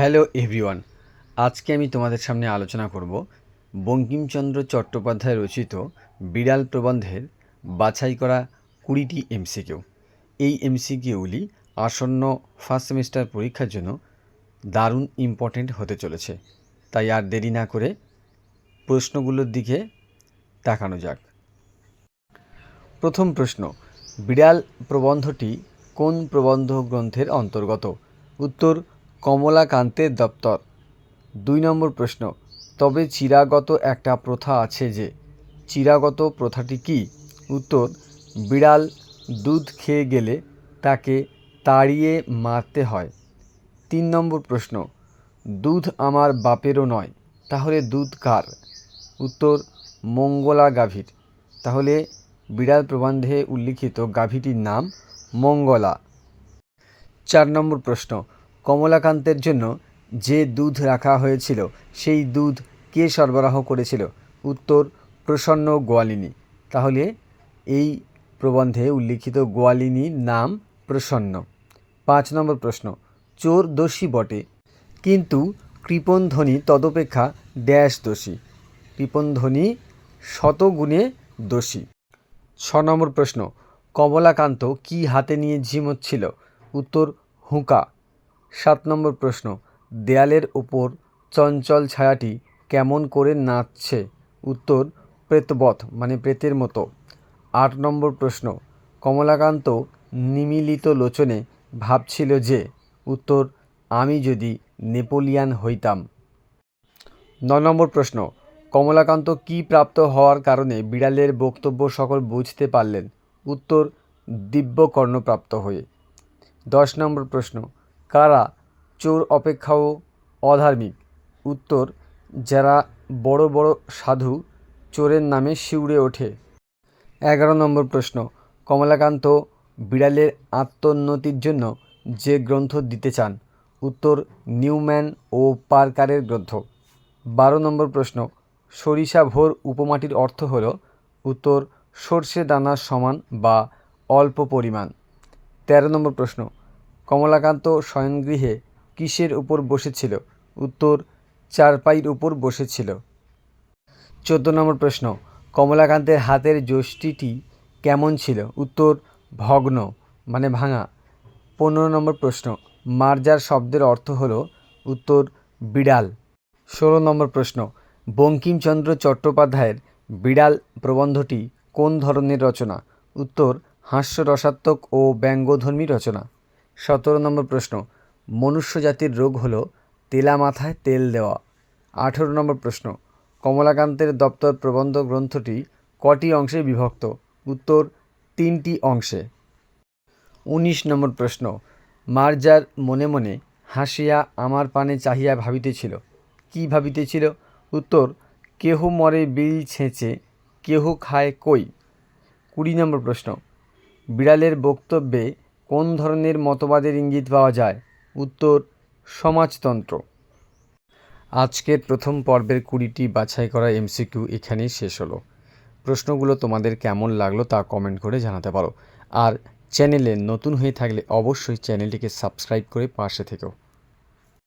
Hello everyone, আজকে আমি তোমাদের সামনে আলোচনা করব বঙ্কিমচন্দ্র চট্টোপাধ্যায় রচিত বিড়াল প্রবন্ধের বাছাই করা 20টি এমসিকিউ। এই এমসিকিউগুলি আসন্ন ফার্স্ট সেমিস্টার পরীক্ষার জন্য দারুণ ইম্পর্টেন্ট হতে চলেছে। তাই আর দেরি না করে প্রশ্নগুলোর দিকে তাকানো যাক। প্রথম প্রশ্ন, বিড়াল প্রবন্ধটি কোন প্রবন্ধ গ্রন্থের অন্তর্গত? উত্তর, কমলাকান্তের দপ্তর। 2 নম্বর প্রশ্ন, তবে চিরাগত একটা প্রথা আছে যে, চিরাগত প্রথাটি কি? উত্তর, বিড়াল দুধ খেয়ে গেলে তাকে তাড়িয়ে মারতে হয়। 3 নম্বর প্রশ্ন, দুধ আমার বাপেরও নয়, তাহলে দুধ কার? উত্তর, মঙ্গলা গাভীর। তাহলে বিড়াল প্রবন্ধে উল্লিখিত গাভীটির নাম মঙ্গলা। 4 নম্বর প্রশ্ন, কমলাকান্তের জন্য যে দুধ রাখা হয়েছিল সেই দুধ কে সরবরাহ করেছিল? উত্তর, প্রসন্ন গোয়ালিনী। তাহলে এই প্রবন্ধে উল্লিখিত গোয়ালিনীর নাম প্রসন্ন। 5 নম্বর প্রশ্ন, চোর দোষী বটে, কিন্তু কৃপণধ্বনি তদপেক্ষা ড্যাশ দোষী। কৃপণধ্বনি শতগুণে দোষী। 6 নম্বর প্রশ্ন, কমলাকান্ত কি হাতে নিয়ে ঝিমোচ্ছিল? উত্তর, হুঁকা। 7 নম্বর প্রশ্ন, দেয়ালের ওপর চঞ্চল ছায়াটি কেমন করে নাচছে? উত্তর, প্রেতবৎ মানে প্রেতের মতো। 8 নম্বর প্রশ্ন, কমলাকান্ত নিমীলিত লোচনে ভাবছিল যে? উত্তর, আমি যদি নেপোলিয়ান হইতাম। 9 নম্বর প্রশ্ন, কমলাকান্ত কি প্রাপ্ত হওয়ার কারণে বিড়ালের বক্তব্য সকল বুঝতে পারলেন? উত্তর, দিব্যকর্ণপ্রাপ্ত হয়ে। 10 নম্বর প্রশ্ন, কারা চোর অপেক্ষাও অধার্মিক? উত্তর, যারা বড় বড় সাধু চোরের নামে শিউরে ওঠে। 11 নম্বর প্রশ্ন, কমলাকান্ত বিড়ালের আত্মোন্নতির জন্য যে গ্রন্থ দিতে চান? উত্তর, নিউম্যান ও পার্কারের গ্রন্থ। 12 নম্বর প্রশ্ন, সরিষা ভোর উপমাটির অর্থ হল? উত্তর, সর্ষে দানার সমান বা অল্প পরিমাণ। 13 নম্বর প্রশ্ন, কমলাকান্ত শয়নগৃহে কিসের উপর বসেছিল? উত্তর, চারপাইয়ের উপর বসেছিল। 14 নম্বর প্রশ্ন, কমলাকান্তের হাতের যষ্টিটি কেমন ছিল? উত্তর, ভগ্ন মানে ভাঙা। 15 নম্বর প্রশ্ন, মার্জার শব্দের অর্থ হল? উত্তর, বিড়াল। 16 নম্বর প্রশ্ন, বঙ্কিমচন্দ্র চট্টোপাধ্যায়ের বিড়াল প্রবন্ধটি কোন ধরনের রচনা? উত্তর, হাস্যরসাত্মক ও ব্যঙ্গধর্মী রচনা। 17 নম্বর প্রশ্ন, মনুষ্য জাতির রোগ হল তেলা মাথায় তেল দেওয়া। 18 নম্বর প্রশ্ন, কমলাকান্তের দপ্তর প্রবন্ধ গ্রন্থটি কটি অংশে বিভক্ত? উত্তর, 3টি অংশে। 19 নম্বর প্রশ্ন, মার্জার মনে মনে হাসিয়া আমার পানে চাহিয়া ভাবিতেছিল। কি ভাবিতেছিল? উত্তর, কেহ মরে বিল ছেঁচে, কেহ খায় কই। 20 নম্বর প্রশ্ন, বিড়ালের বক্তব্যে কোন ধরনের মতবাদের ইঙ্গিত পাওয়া যায়? উত্তর, সমাজতন্ত্র। আজকের প্রথম পর্বের 20টি বাছাই করা এমসিকিউ এখানেই শেষ হলো। প্রশ্নগুলো তোমাদের কেমন লাগলো তা কমেন্ট করে জানাতে পারো। আর চ্যানেলে নতুন হয়ে থাকলে অবশ্যই চ্যানেলটিকে সাবস্ক্রাইব করে পাশে থেকো।